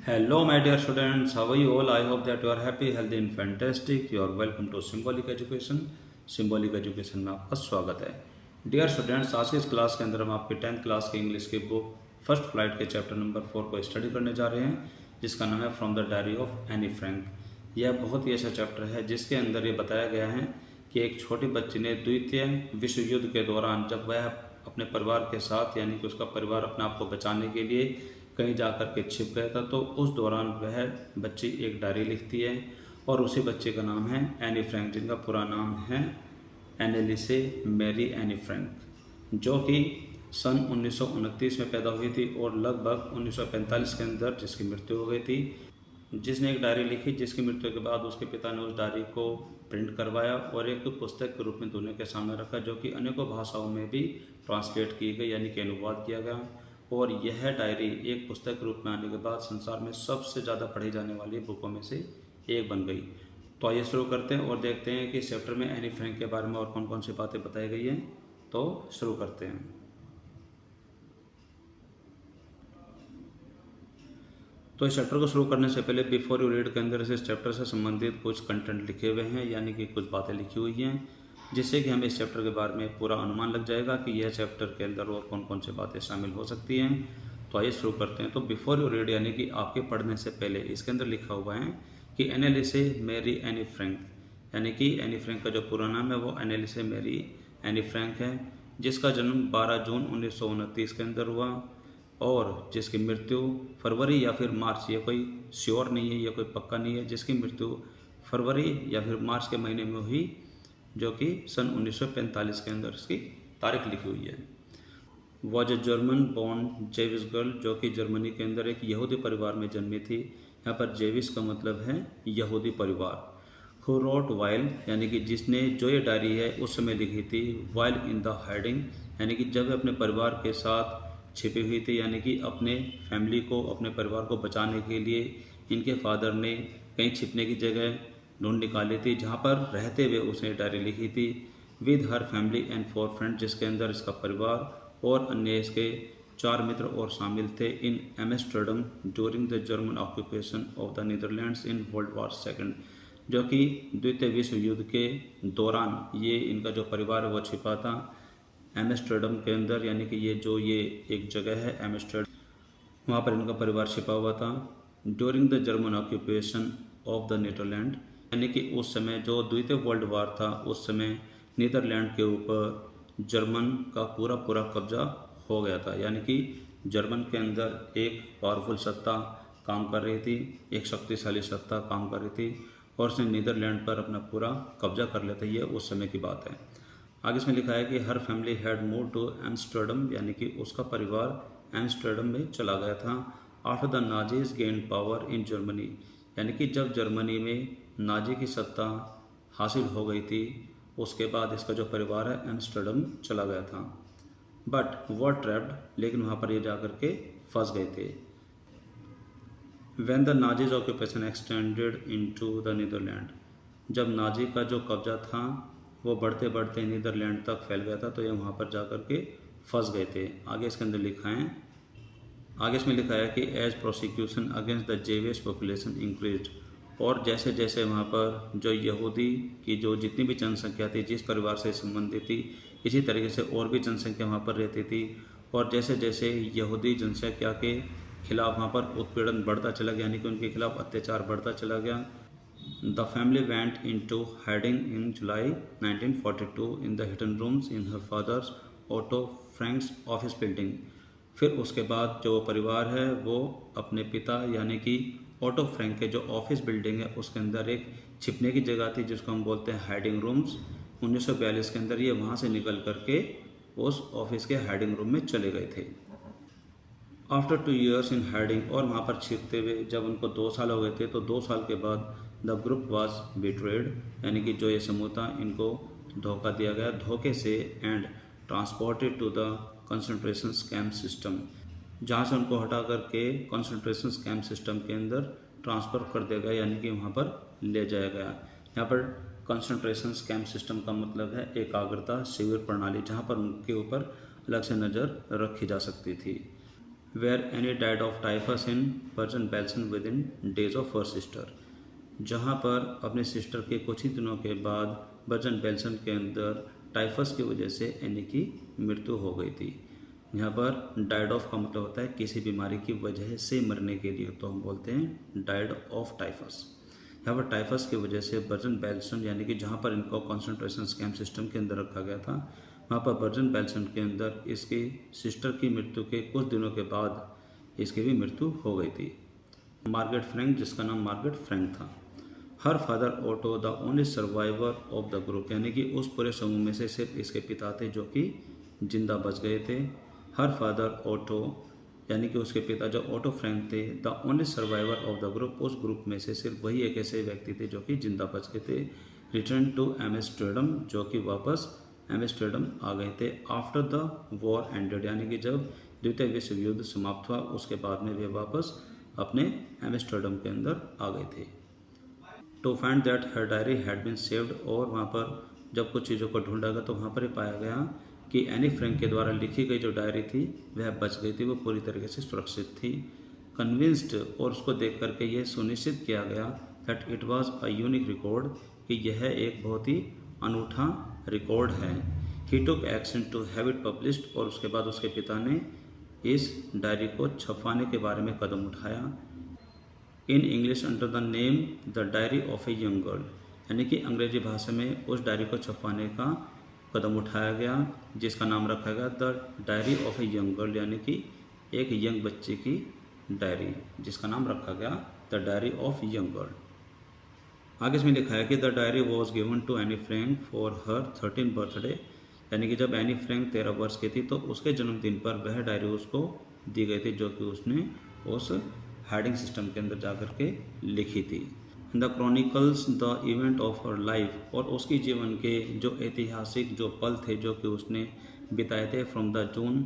Hello, my dear students. How are you all? I hope that you are happy, healthy, and fantastic. You are welcome to Symbolic Education. Symbolic Education में आपका स्वागत है. Dear students, आज की इस class के अंदर हम आपके 10th क्लास की इंग्लिश की बुक फर्स्ट फ्लाइट के चैप्टर नंबर 4 को स्टडी करने जा रहे हैं, जिसका नाम है from the diary of Anne Frank. यह बहुत ही अच्छा चैप्टर है जिसके अंदर ये बताया गया है कि एक छोटी बच्ची ने द्वितीय विश्व युद्ध के दौरान जब वह अपने परिवार के साथ यानी कि उसका परिवार अपने आप को बचाने के लिए कहीं जाकर के छिप गया था, तो उस दौरान वह बच्ची एक डायरी लिखती है और उसी बच्चे का नाम है एनी फ्रैंक, जिनका पूरा नाम है एनेलिसे मैरी एनी फ्रैंक, जो कि सन 1929 में पैदा हुई थी और लगभग 1945 के अंदर जिसकी मृत्यु हो गई थी. जिसने एक डायरी लिखी जिसकी मृत्यु के बाद उसके पिता ने उस डायरी को प्रिंट करवाया और एक पुस्तक के रूप में दुनिया के सामने रखा, जो कि अनेकों भाषाओं में भी ट्रांसलेट की गई यानी कि अनुवाद किया गया. और यह डायरी एक पुस्तक के रूप में आने के बाद संसार में सबसे ज़्यादा पढ़ी जाने वाली बुकों में से एक बन गई. तो आइए शुरू करते हैं और देखते हैं कि इस चैप्टर में एनी फ्रैंक के बारे में और कौन कौन सी बातें बताई गई हैं. तो शुरू करते हैं. तो इस चैप्टर को शुरू करने से पहले बिफोर यू रीड के अंदर इस चैप्टर से संबंधित कुछ कंटेंट लिखे हुए हैं, यानी कि कुछ बातें लिखी हुई हैं, जिससे कि हमें इस चैप्टर के बारे में पूरा अनुमान लग जाएगा कि यह चैप्टर के अंदर और कौन कौन सी बातें शामिल हो सकती हैं. तो आइए शुरू करते हैं. तो बिफोर यू रीड यानी कि आपके पढ़ने से पहले इसके अंदर लिखा हुआ है कि एनेलिसे मैरी एनी फ्रैंक, यानी कि एनी फ्रैंक का जो पूरा नाम है वो एनेलिसे मैरी एनी फ्रैंक है, जिसका जन्म 12 जून 1929 के अंदर हुआ और जिसकी मृत्यु फरवरी या फिर मार्च, ये कोई श्योर नहीं है, ये कोई पक्का नहीं है, जिसकी मृत्यु फरवरी या फिर मार्च के महीने में हुई, जो कि सन 1945 के अंदर इसकी तारीख लिखी हुई है. Was a German born Jewish girl, जो कि जर्मनी के अंदर एक यहूदी परिवार में जन्मी थी. यहाँ पर जेविस का मतलब है यहूदी परिवार. हु रोट वाइल, यानी कि जिसने जो ये डायरी है उस समय लिखी थी. वाइल इन द हाइडिंग, यानी कि जब अपने परिवार के साथ छिपी हुई थी, यानी कि अपने फैमिली को, अपने परिवार को बचाने के लिए इनके फादर ने कहीं छिपने की जगह ढूंढ निकाली थी, जहाँ पर रहते हुए उसने डायरी लिखी थी. With her family and 4 friend, जिसके अंदर इसका परिवार और अन्य इसके 4 मित्र और शामिल थे. In Amsterdam during the German occupation of the Netherlands in World War second, जो कि द्वितीय विश्व युद्ध के दौरान ये इनका जो परिवार है वो छिपा था एम्स्टर्डम के अंदर, यानी कि ये एक जगह है एम्स्टर्डम, वहाँ पर इनका परिवार छिपा हुआ था. During the German occupation of the Netherland, यानी कि उस समय जो द्वितीय वर्ल्ड वार था उस समय नीदरलैंड के ऊपर जर्मन का पूरा पूरा कब्जा हो गया था, यानी कि जर्मन के अंदर एक पावरफुल सत्ता काम कर रही थी, एक शक्तिशाली सत्ता काम कर रही थी और उसने नीदरलैंड पर अपना पूरा कब्जा कर लिया था. ये उस समय की बात है. आगे इसमें लिखा है कि her family had move to Amsterdam, यानी कि उसका परिवार एम्स्टर्डम में चला गया था. After the Nazis gain power in Germany, यानी कि जब जर्मनी में नाजी की सत्ता हासिल हो गई थी उसके बाद इसका जो परिवार है एम्स्टर्डम चला गया था. बट वर ट्रैप्ड, लेकिन वहाँ पर ये जाकर के फंस गए थे. When the Nazis occupation extended into the Netherland, जब नाजी का जो कब्जा था वो बढ़ते बढ़ते नीदरलैंड तक फैल गया था, तो ये वहाँ पर जाकर के फंस गए थे. आगे इसके अंदर लिखा है, आगे इसमें लिखा है कि as prosecution against the Jewish population increased, और जैसे जैसे वहाँ पर जो यहूदी की जो जितनी भी जनसंख्या थी, जिस परिवार से संबंधित थी, इसी तरीके से और भी जनसंख्या वहाँ पर रहती थी, और जैसे जैसे यहूदी जनसंख्या के खिलाफ वहाँ पर उत्पीड़न बढ़ता चला गया, यानी कि उनके खिलाफ अत्याचार बढ़ता चला गया. The family went into hiding in July 1942 in the hidden rooms in her father's Otto Frank's office building. फिर उसके बाद जो परिवार है वो अपने पिता यानी कि ऑटो फ्रैंक के जो ऑफिस बिल्डिंग है उसके अंदर एक छिपने की जगह थी जिसको हम बोलते हैं हाइडिंग रूम्स. 1942 के अंदर ये वहाँ से निकल करके उस ऑफिस के हाइडिंग रूम में चले गए थे. आफ्टर 2 years इन हाइडिंग, और वहाँ पर छिपते हुए जब उनको 2 साल हो गए थे तो 2 साल के बाद द ग्रुप वाज बिट्रेड, यानी कि जो ये समूह था इनको धोखा दिया गया धोखे से, and transported to the concentration camp system, जहाँ से उनको हटा करके कंसंट्रेशन कैंप सिस्टम के अंदर ट्रांसफ़र कर दिया गया, यानी कि वहाँ पर ले जाया गया. यहाँ पर कंसंट्रेशन कैंप सिस्टम का मतलब है एकाग्रता शिविर प्रणाली, जहाँ पर उनके ऊपर अलग से नज़र रखी जा सकती थी. Where Anne died of typhus in Bergen Belsen within days of her sister, जहाँ पर अपने सिस्टर के कुछ ही दिनों के बाद बर्जन बेल्सन के अंदर टाइफस की वजह से एनी की मृत्यु हो गई थी। यहाँ पर डाइड ऑफ का मतलब होता है किसी बीमारी की वजह से मरने के लिए, तो हम बोलते हैं डाइड ऑफ टाइफस। यहाँ पर टाइफस की वजह से बर्जन बेल्सन यानी कि जहाँ पर इनको कॉन्सेंट्रेशन कैंप सिस्टम के अंदर रखा गया था, वहाँ पर बर्जन बेल्सन के अंदर इसकी सिस्टर की मृत्यु के कुछ दिनों के बाद इसकी भी मृत्यु हो गई थी। मार्गरेट फ्रैंक, जिसका नाम मार्गरेट फ्रैंक था। Her father auto the only survivor of the group, यानी कि उस पूरे समूह में से सिर्फ इसके पिता थे जो कि जिंदा बच गए थे। हर फादर ऑटो यानी कि उसके पिता जो ऑटो फ्रैंक थे, the only survivor of the group, उस ग्रुप में से सिर्फ वही एक ऐसे व्यक्ति थे जो कि जिंदा बच गए थे। रिटर्न टू एम्स्टर्डम, जो कि वापस एम्स्टर्डम आ गए थे। आफ्टर द वॉर एंडेड, यानी कि जब द्वितीय विश्व युद्ध समाप्त हुआ उसके बाद में वे वापस अपने एम्स्टर्डम के अंदर आ गए थे। To find that her diary had been saved, और वहाँ पर जब कुछ चीज़ों को ढूंढा गया तो वहाँ पर ये पाया गया कि एनी फ्रैंक के द्वारा लिखी गई जो डायरी थी वह बच गई थी, वो पूरी तरीके से सुरक्षित थी। कन्विंस्ड, और उसको देख करके यह सुनिश्चित किया गया that it was a unique record, कि यह एक बहुत ही अनूठा रिकॉर्ड है। He took action to have it published, और उसके बाद उसके पिता ने इस डायरी को छपवाने के बारे में कदम उठाया। In English under the name the diary of a young girl, यानी कि अंग्रेजी भाषा में उस डायरी को छपवाने का कदम उठाया गया जिसका नाम रखा गया the diary of a young girl, यानी कि एक यंग बच्चे की डायरी, जिसका नाम रखा गया the diary of young girl. आगे इसमें लिखा है कि the diary was given to Anne Frank for her 13th birthday, यानी कि जब एनी फ्रैंक 13 वर्ष की थी तो उसके जन्मदिन पर वह डायरी उसको दी गई थी जो कि उसने उस हाइडिंग सिस्टम के अंदर जाकर के लिखी थी। The chronicles the event of her life, और उसकी जीवन के जो ऐतिहासिक जो पल थे जो कि उसने बिताए थे फ्रॉम द जून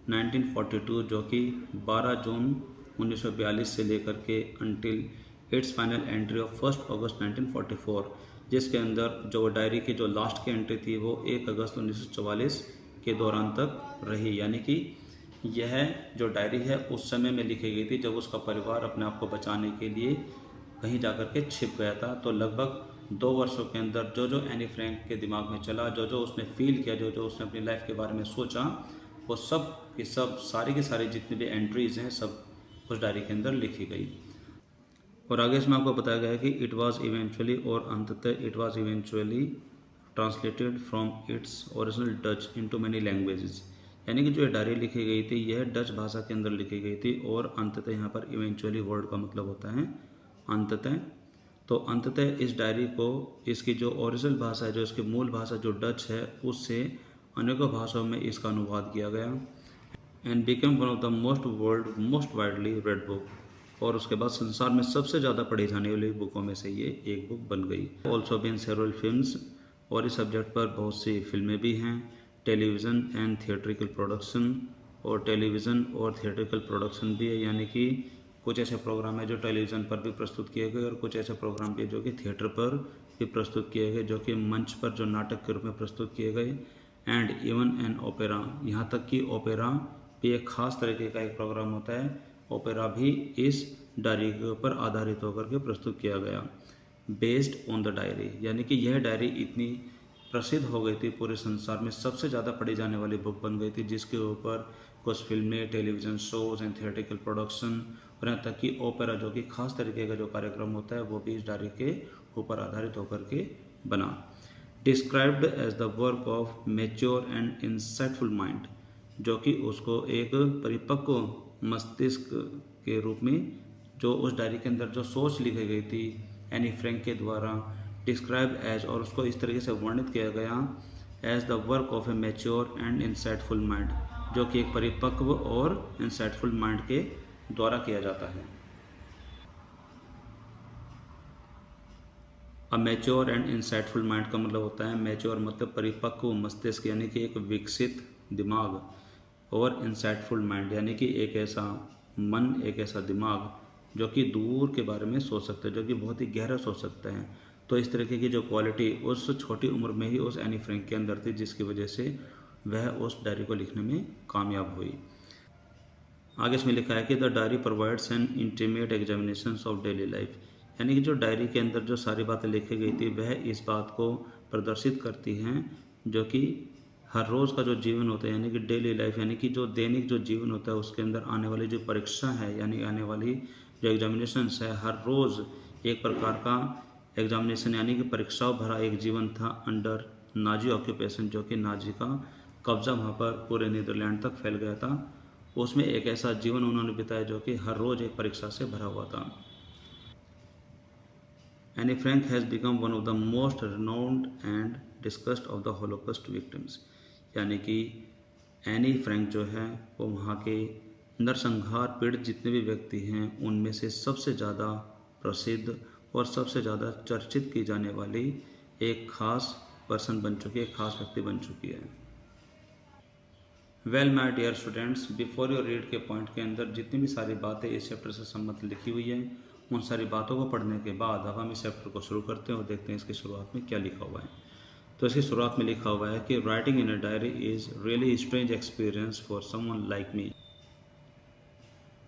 1942, जो कि 12 जून 1942 से लेकर के until it's final entry of 1 अगस्त 1944, जिसके अंदर जो डायरी की जो लास्ट की एंट्री थी वो 1 अगस्त 1944 के दौरान तक रही। यानी कि यह जो डायरी है उस समय में लिखी गई थी जब उसका परिवार अपने आप को बचाने के लिए कहीं जाकर के छिप गया था। तो लगभग 2 वर्षों के अंदर जो जो एनी फ्रैंक के दिमाग में चला, जो जो उसने फील किया, जो जो उसने अपनी लाइफ के बारे में सोचा, वो सब की सब सारी की सारी जितनी भी एंट्रीज हैं सब उस डायरी के अंदर लिखी गई। और आगे इसमें आपको बताया गया है कि इट वाज इवेंचुअली, और अंततः it was eventually translated from its original Dutch into many languages, यानी कि जो डायरी लिखी गई थी यह डच भाषा के अंदर लिखी गई थी। और अंततः यहाँ पर इवेंचुअली वर्ड का मतलब होता है अंततः। तो अंततः इस डायरी को इसकी जो ओरिजिनल भाषा है, जो इसकी मूल भाषा जो डच है, उससे अनेकों भाषाओं में इसका अनुवाद किया गया and became one of the most widely red book, और उसके बाद संसार में सबसे ज़्यादा पढ़ी जाने वाली बुकों में से ये एक बुक बन गई। ऑल्सो बीन सेवरल फिल्म्स, और इस सब्जेक्ट पर बहुत सी फिल्में भी हैं। टेलीविज़न एंड थिएट्रिकल प्रोडक्शन, और टेलीविज़न और थिएट्रिकल प्रोडक्शन भी है, यानी कि कुछ ऐसे प्रोग्राम है जो टेलीविज़न पर भी प्रस्तुत किए गए और कुछ ऐसे प्रोग्राम भी जो कि थिएटर पर भी प्रस्तुत किए गए, जो कि मंच पर जो नाटक के रूप में प्रस्तुत किए गए। एंड इवन एन ओपेरा, यहाँ तक कि ओपेरा भी एक खास तरीके का एक प्रोग्राम होता है। ओपेरा भी इस डायरी के ऊपर आधारित होकर के प्रस्तुत किया गया। बेस्ड ऑन द डायरी, यानी कि यह डायरी इतनी प्रसिद्ध हो गई थी, पूरे संसार में सबसे ज़्यादा पढ़ी जाने वाली बुक बन गई थी, जिसके ऊपर कुछ फिल्में, television shows and theatrical production, और यहाँ तक कि ओपेरा जो कि खास तरीके का जो कार्यक्रम होता है वो भी इस डायरी के ऊपर आधारित होकर के बना। Described as the work of mature and insightful mind, जो कि उसको एक परिपक्व मस्तिष्क के रूप में जो उस डायरी के अंदर जो सोच लिखी गई थी एनी फ्रैंक के द्वारा, डिस्क्राइब एज, और उसको इस तरीके से वर्णित किया गया as the work of a mature and insightful mind, जो कि एक परिपक्व और इंसाइटफुल माइंड के द्वारा किया जाता है। अब मैच्योर एंड इंसाइटफुल माइंड का मतलब होता है, मैच्योर मतलब परिपक्व मस्तिष्क यानी कि एक विकसित दिमाग, और इंसाइटफुल माइंड यानी कि एक ऐसा मन, एक ऐसा दिमाग जो कि दूर के बारे में सोच सकता है, जो कि बहुत ही गहरा सोच सकता है। तो इस तरीके की जो क्वालिटी उस छोटी उम्र में ही उस एनी फ्रैंक के अंदर थी, जिसकी वजह से वह उस डायरी को लिखने में कामयाब हुई। आगे इसमें लिखा है कि the diary provides N intimate examination of daily life, यानी कि जो डायरी के अंदर जो सारी बातें लिखी गई थी वह इस बात को प्रदर्शित करती हैं जो कि हर रोज़ का जो जीवन होता है, यानी कि डेली लाइफ, यानी कि जो दैनिक जो जीवन होता है उसके अंदर आने वाली जो परीक्षा है, यानी आने वाली जो एग्जामिनेशंस है, हर रोज़ एक प्रकार का एग्जामिनेशन यानी कि परीक्षाओं भरा एक जीवन था अंडर नाजी ऑक्यूपेशन, जो कि नाजी का कब्जा वहाँ पर पूरे नीदरलैंड तक फैल गया था। उसमें एक ऐसा जीवन उन्होंने बिताया जो कि हर रोज़ एक परीक्षा से भरा हुआ था। Anne Frank has become one of the most renowned and discussed of the Holocaust victims, यानी कि एनी फ्रैंक जो है वो वहाँ के नरसंहार पीड़ित जितने भी व्यक्ति हैं उनमें से सबसे ज़्यादा प्रसिद्ध और सबसे ज़्यादा चर्चित की जाने वाली एक खास पर्सन बन चुकी है, एक खास व्यक्ति बन चुकी है। Well my dear students, before you read के पॉइंट के अंदर जितनी भी सारी बातें इस चैप्टर से संबंधित लिखी हुई हैं उन सारी बातों को पढ़ने के बाद अब हम इस चैप्टर को शुरू करते हैं और देखते हैं इसकी शुरुआत में क्या लिखा हुआ है। तो इसकी शुरुआत में लिखा हुआ है कि writing in a diary is really strange experience for someone like me,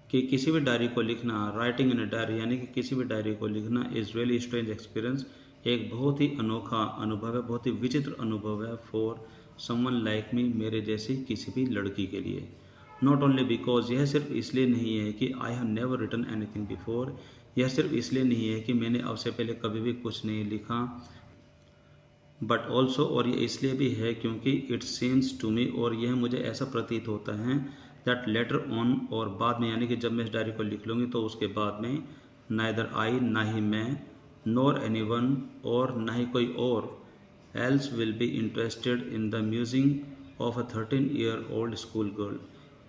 कि किसी भी डायरी को लिखना, राइटिंग इन अ डायरी यानी कि किसी भी डायरी को लिखना इज़ रियली स्ट्रेंज एक्सपीरियंस, एक बहुत ही अनोखा अनुभव है, बहुत ही विचित्र अनुभव है फॉर समवन लाइक मी, मेरे जैसी किसी भी लड़की के लिए। नॉट ओनली बिकॉज, यह सिर्फ इसलिए नहीं है कि I have never written anything before, यह सिर्फ इसलिए नहीं है कि मैंने अब से पहले कभी भी कुछ नहीं लिखा, बट ऑल्सो, और ये इसलिए भी है क्योंकि इट सीम्स टू मी, और यह मुझे ऐसा प्रतीत होता है दैट लेटर ऑन, और बाद में यानी कि जब मैं इस डायरी को लिख लूँगी तो उसके बाद में नाइदर आई, ना ही मैं, नॉर एनी वन, और ना ही कोई और, else will be interested in the musing of a 13-year-old school girl,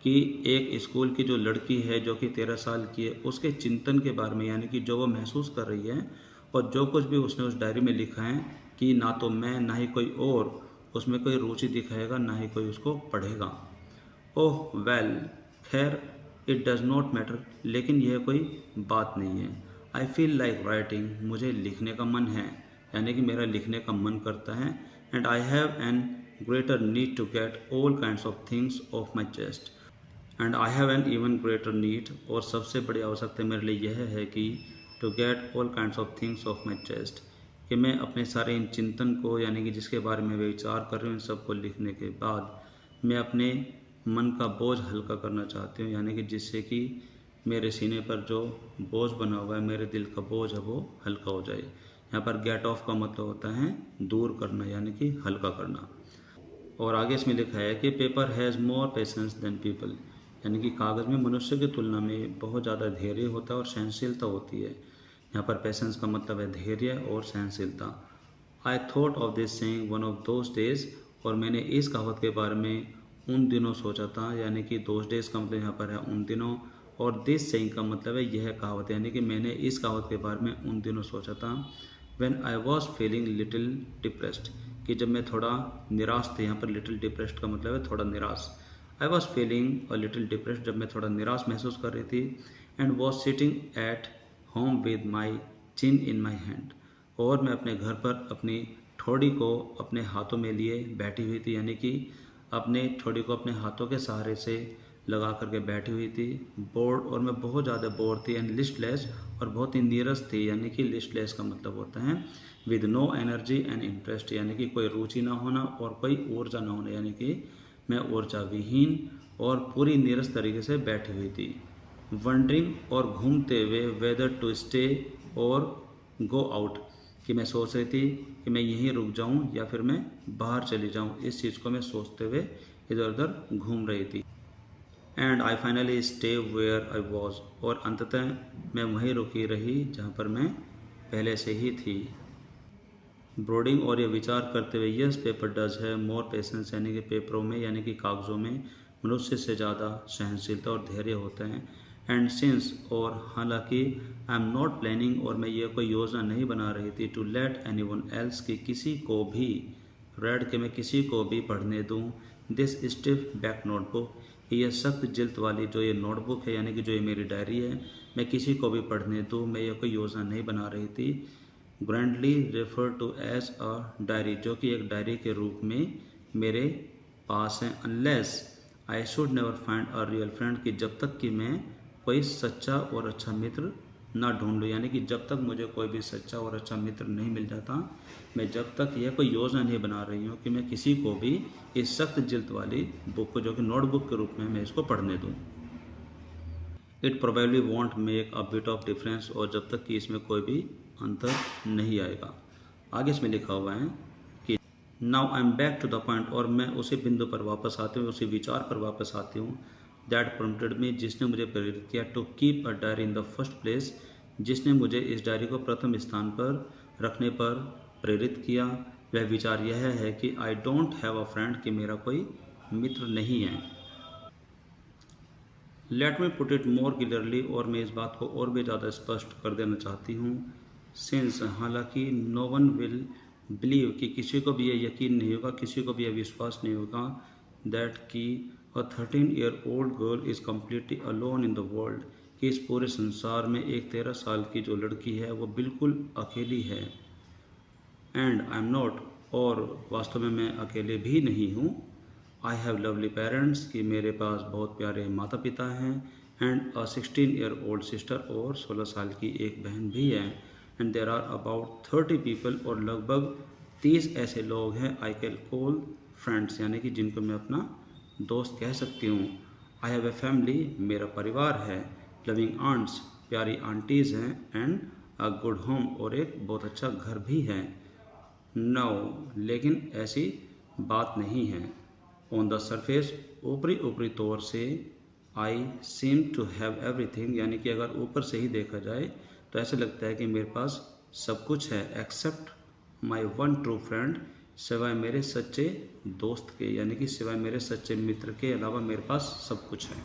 कि एक स्कूल की जो लड़की है जो कि 13 साल की है उसके चिंतन के बारे में, यानी कि जो वो महसूस कर रही है और जो कुछ भी उसने उस डायरी में लिखा है कि ना तो मैं ना ही कोई और उसमें कोई रुचि दिखाएगा, ना ही कोई उसको पढ़ेगा। ओह वेल, खैर, इट डज़ नॉट मैटर, लेकिन यह कोई बात नहीं है। आई फील लाइक राइटिंग, मुझे लिखने का मन है, यानी कि मेरा लिखने का मन करता है। And I have an greater need to get all kinds of things off my chest, and I have an even greater need, और सबसे बड़ी आवश्यकता मेरे लिए यह है कि to get all kinds of things off my chest, कि मैं अपने सारे इन चिंतन को, यानी कि जिसके बारे में विचार कर रही हूँ, इन सब को लिखने के बाद मैं अपने मन का बोझ हल्का करना चाहती हूँ, यानी कि जिससे कि मेरे सीने पर जो बोझ बना हुआ है, मेरे दिल का बोझ है, वो हल्का हो जाए। यहाँ पर गेट ऑफ का मतलब होता है दूर करना, यानी कि हल्का करना। और आगे इसमें लिखा है कि paper has more patience than people, यानी कि कागज़ में मनुष्य की तुलना में बहुत ज़्यादा धैर्य होता है और सहनशीलता होती है। यहाँ पर पेशेंस का मतलब है धैर्य और सहनशीलता। I thought of this saying one of those days, और मैंने इस कहावत के बारे में उन दिनों सोचा था, यानी कि दोज डेज का मतलब यहाँ पर है उन दिनों, और दिस सेइंग का मतलब है यह कहावत, यानी कि मैंने इस कहावत के बारे में उन दिनों सोचा था। When I was feeling little depressed, कि जब मैं थोड़ा निराश थे, यहाँ पर लिटिल डिप्रेस्ड का मतलब है थोड़ा निराश। I was feeling a little depressed, जब मैं थोड़ा निराश महसूस कर रही थी। And was sitting at home with my chin in my hand, और मैं अपने घर पर अपनी ठोड़ी को अपने हाथों में लिए बैठी हुई थी, यानी कि अपने ठोड़ी को अपने हाथों के सहारे से लगा करके बैठी हुई थी। बोर्ड, और मैं बहुत ज़्यादा बोर थी। एंड लिस्टलेस, और बहुत ही नीरस थी, यानी कि लिस्टलेस का मतलब होता है with no energy and interest, यानी कि कोई रुचि ना होना और कोई ऊर्जा ना होना, यानी कि मैं ऊर्जा विहीन और पूरी नीरस तरीके से बैठी हुई थी। वंडरिंग, और घूमते हुए, वेदर टू स्टे और गो आउट, कि मैं सोच रही थी कि मैं यहीं रुक जाऊं या फिर मैं बाहर चली जाऊं, इस चीज़ को मैं सोचते हुए इधर उधर घूम रही थी। And I finally stay where I was, और अंततः मैं वहीं रुकी रही जहाँ पर मैं पहले से ही थी। ब्रोडिंग, और ये विचार करते हुए, यस पेपर डज है मोर पेशेंस, यानी कि पेपरों में, यानी कि कागज़ों में मनुष्य से ज़्यादा सहनशीलता और धैर्य होता है। एंड सिंस, और हालांकि, आई एम नॉट प्लानिंग, और मैं ये कोई योजना नहीं बना रही थी, to let anyone else, कि किसी को भी रेड के मैं किसी को भी पढ़ने दूँ, दिस स्टिफ बैक नोटबुक, ये सख्त जिल्द वाली जो ये नोटबुक है, यानी कि जो ये मेरी डायरी है, मैं किसी को भी पढ़ने दूँ, मैं ये कोई योजना नहीं बना रही थी। Grandly refer to as a diary, जो कि एक डायरी के रूप में मेरे पास है। Unless I should never find a real friend, कि जब तक कि मैं कोई सच्चा और अच्छा मित्र ना ढूंढ लूँ, यानी कि जब तक मुझे कोई भी सच्चा और अच्छा मित्र नहीं मिल जाता, मैं जब तक यह कोई योजना नहीं बना रही हूँ कि मैं किसी को भी इस सख्त जिल्द वाली बुक को, जो कि नोटबुक के रूप में, मैं इसको पढ़ने दूँ। It probably want make a bit of difference, और जब तक कि इसमें कोई भी अंतर नहीं आएगा। आगे इसमें लिखा हुआ है कि now I am back to the point, और मैं उसी बिंदु पर वापस आती हूँ, उसी विचार पर वापस आती हूँ, दैट प्रॉम्प्टेड मी, जिसने मुझे प्रेरित किया, to keep a diary in the first place, जिसने मुझे इस डायरी को प्रथम स्थान पर रखने पर प्रेरित किया। वह विचार यह है कि I don't have a friend, कि मेरा कोई मित्र नहीं है। Let me put it more clearly, और मैं इस बात को और भी ज़्यादा स्पष्ट कर देना चाहती हूँ। सिंस, हालांकि नो वन विल बिलीव, कि किसी को भी यह यकीन नहीं होगा, किसी को भी यह विश्वास नहीं होगा, दैट कि अ 13-year-old girl is completely alone in the world, कि इस पूरे संसार में एक 13 साल की जो लड़की है वो बिल्कुल अकेली है। एंड आई एम नॉट, और वास्तव में मैं अकेले भी नहीं हूँ। आई हैव लवली पेरेंट्स, कि मेरे पास बहुत प्यारे माता पिता हैं। एंड अ 16-year-old सिस्टर, और 16 साल की एक बहन भी है। And there are about 30 people, और लगभग 30 ऐसे लोग हैं, आई कैन कॉल फ्रेंड्स, यानी कि जिनको मैं अपना दोस्त कह सकती हूँ। आई हैव ए फैमिली, मेरा परिवार है। लविंग आंट्स, प्यारी आंटीज़ हैं। एंड अ गुड होम, और एक बहुत अच्छा घर भी है। नो, लेकिन ऐसी बात नहीं है। ऑन द सरफेस, ऊपरी तौर से, आई सीम टू हैव एवरीथिंग, यानी कि अगर ऊपर से ही देखा जाए तो ऐसे लगता है कि मेरे पास सब कुछ है, except my one true friend, सिवाय मेरे सच्चे दोस्त के, यानी कि सिवाय मेरे सच्चे मित्र के अलावा मेरे पास सब कुछ है।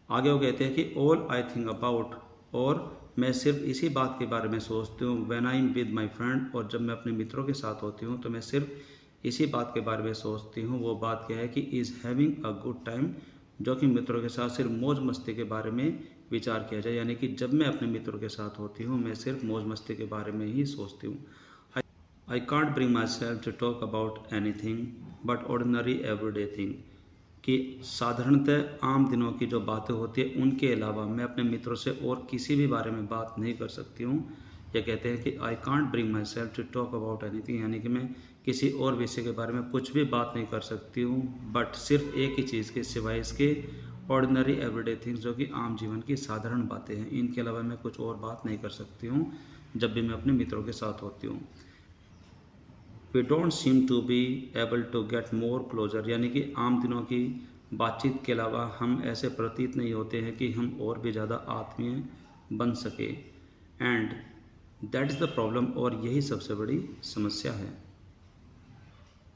आगे वो कहते हैं कि ऑल आई थिंक अबाउट, और मैं सिर्फ इसी बात के बारे में सोचती हूँ, when I am with my friend, और जब मैं अपने मित्रों के साथ होती हूँ तो मैं सिर्फ इसी बात के बारे में सोचती हूँ। वो बात क्या है कि is having a good time, जो कि मित्रों के साथ सिर्फ मौज मस्ती के बारे में विचार किया जाए, यानी कि जब मैं अपने मित्रों के साथ होती हूँ मैं सिर्फ मौज मस्ती के बारे में ही सोचती हूँ। I can't bring myself to talk about anything but ordinary everyday thing, कि साधारणतः आम दिनों की जो बातें होती है उनके अलावा मैं अपने मित्रों से और किसी भी बारे में बात नहीं कर सकती हूँ। यह कहते हैं कि I can't bring myself to talk about anything, यानी कि मैं किसी और विषय के बारे में कुछ भी बात नहीं कर सकती हूँ, बट सिर्फ एक ही चीज़ के सिवाय इसके, ऑर्डिनरी एवरीडे थिंग्स, जो कि आम जीवन की साधारण बातें हैं, इनके अलावा मैं कुछ और बात नहीं कर सकती हूँ जब भी मैं अपने मित्रों के साथ होती हूँ। We don't seem to be able to get more closer, यानी कि आम दिनों की बातचीत के अलावा हम ऐसे प्रतीत नहीं होते हैं कि हम और भी ज़्यादा आत्मीय बन सके। And that is the problem, और यही सबसे बड़ी समस्या है।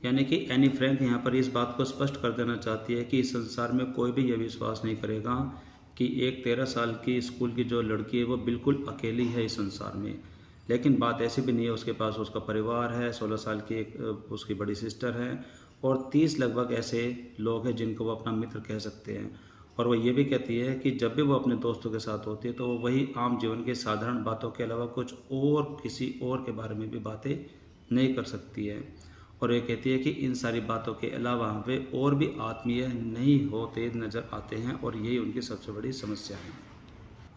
यानी कि एनी फ्रैंक यहाँ पर इस बात को स्पष्ट कर देना चाहती है कि इस संसार में कोई भी यह विश्वास नहीं करेगा कि एक 13 साल की स्कूल की जो लड़की है वो बिल्कुल अकेली है इस संसार में। लेकिन बात ऐसी भी नहीं है, उसके पास उसका परिवार है, 16 साल की एक उसकी बड़ी सिस्टर है, और 30 लगभग ऐसे लोग हैं जिनको वो अपना मित्र कह सकते हैं। और वो ये भी कहती है कि जब भी वो अपने दोस्तों के साथ होती है तो वो वही आम जीवन के साधारण बातों के अलावा कुछ और किसी और के बारे में भी बातें नहीं कर सकती है। और ये कहती है कि इन सारी बातों के अलावा वे और भी आत्मीय नहीं होते नज़र आते हैं, और यही उनकी सबसे बड़ी समस्या है।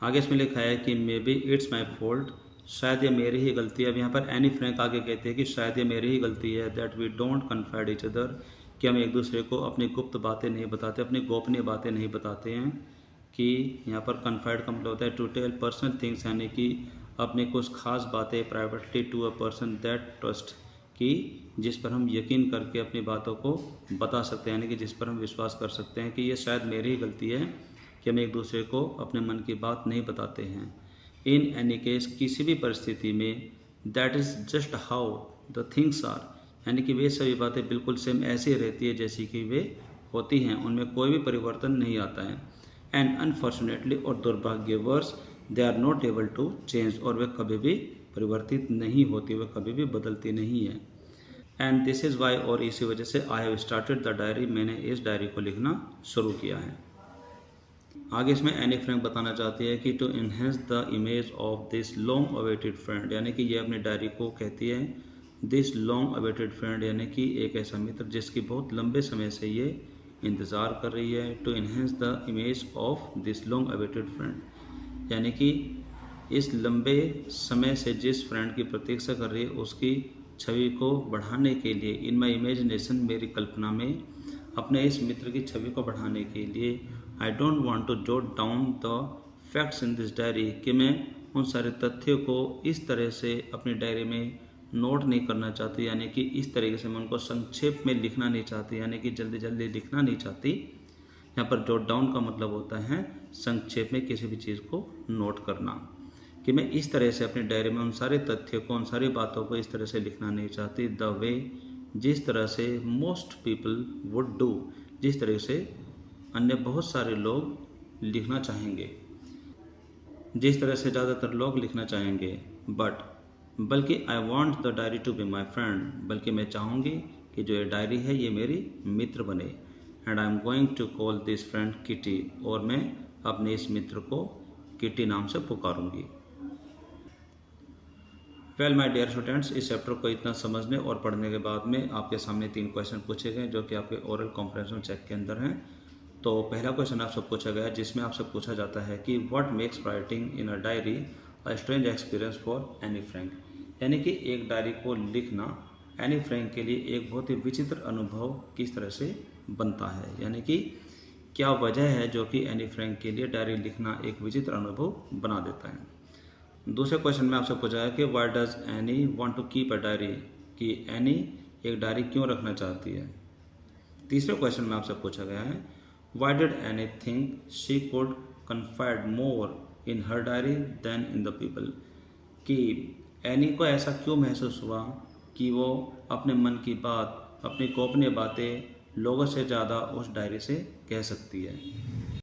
आगे इसमें लिखा है कि may be it's my fault, शायद ये मेरी ही गलती है। अब यहाँ पर एनी फ्रैंक आगे कहते हैं कि शायद ये मेरी ही गलती है, that we don't confide each other, कि हम एक दूसरे को अपनी गुप्त बातें नहीं बताते, अपनी गोपनीय बातें नहीं बताते हैं। कि यहाँ पर कन्फाइड का मतलब होता है टू टेल पर्सनल थिंग्स, यानी कि अपनी कुछ खास बातें privately to a person that trust, कि जिस पर हम यकीन करके अपनी बातों को बता सकते हैं, यानी कि जिस पर हम विश्वास कर सकते हैं। कि ये शायद मेरी ही गलती है कि हम एक दूसरे को अपने मन की बात नहीं बताते हैं। इन एनी केस, किसी भी परिस्थिति में, that is just how the things are, यानी कि वे सभी बातें बिल्कुल सेम ऐसी रहती है जैसी कि वे होती हैं, उनमें कोई भी परिवर्तन नहीं आता है। एंड अनफॉर्चुनेटली, और दुर्भाग्यवश, they are not able to change, और वे कभी भी परिवर्तित नहीं होती, वे कभी भी बदलती नहीं है। एंड दिस इज़ वाई, और इसी वजह से I have started the diary, मैंने इस डायरी को लिखना शुरू किया है। आगे इसमें एनी फ्रैंक बताना चाहती है कि to enhance the image of this long awaited friend, यानी कि ये अपनी डायरी को कहती है दिस लॉन्ग अवेटेड फ्रेंड, यानी कि एक ऐसा मित्र जिसकी बहुत लंबे समय से ये इंतज़ार कर रही है, to enhance the image of this long awaited friend, यानी कि इस लंबे समय से जिस फ्रेंड की प्रतीक्षा कर रही है उसकी छवि को बढ़ाने के लिए, इन माई इमेजिनेशन, मेरी कल्पना में, अपने इस मित्र की छवि को बढ़ाने के लिए, I don't want to jot down the facts in this diary, कि मैं उन सारे तथ्यों को इस तरह से अपनी डायरी में नोट नहीं करना चाहती, यानी कि इस तरीके से मैं उनको संक्षेप में लिखना नहीं चाहती, यानी कि जल्दी जल्दी लिखना नहीं चाहती। यहाँ पर जोट डाउन का मतलब होता है संक्षेप में किसी भी चीज़ को नोट करना, कि मैं इस तरह से अपनी डायरी में उन सारे तथ्यों को, उन सारी बातों को इस तरह से लिखना नहीं चाहती, द वे, जिस तरह से मोस्ट पीपल वुड डू, जिस तरह से अन्य बहुत सारे लोग लिखना चाहेंगे, जिस तरह से ज़्यादातर लोग लिखना चाहेंगे। बल्कि I want the diary to be my friend, बल्कि मैं चाहूँगी कि जो ये डायरी है ये मेरी मित्र बने। And I am going to call this friend Kitty, और मैं अपने इस मित्र को किटी नाम से पुकारूंगी। वेल माय डियर स्टूडेंट्स, इस चैप्टर को इतना समझने और पढ़ने के बाद में आपके सामने 3 क्वेश्चन पूछे गए जो कि आपके ओरल कॉम्प्रिहेंशन चेक के अंदर हैं। तो पहला क्वेश्चन आपसे पूछा गया है जिसमें आपसे पूछा जाता है कि what makes writing in a diary a strange experience for Anne Frank, यानी कि एक डायरी को लिखना एनी फ्रैंक के लिए एक बहुत ही विचित्र अनुभव किस तरह से बनता है, यानी कि क्या वजह है जो कि एनी फ्रैंक के लिए डायरी लिखना एक विचित्र अनुभव बना देता है। दूसरे क्वेश्चन में आपसे पूछा है कि why does Anne want to keep a diary, कि एनी एक डायरी क्यों रखना चाहती है। तीसरे क्वेश्चन में आपसे पूछा गया है why did Anne think she could confide more in her diary than in the people, कि एनी को ऐसा क्यों महसूस हुआ कि वो अपने मन की बात, अपनी गोपनीय बातें लोगों से ज़्यादा उस डायरी से कह सकती है।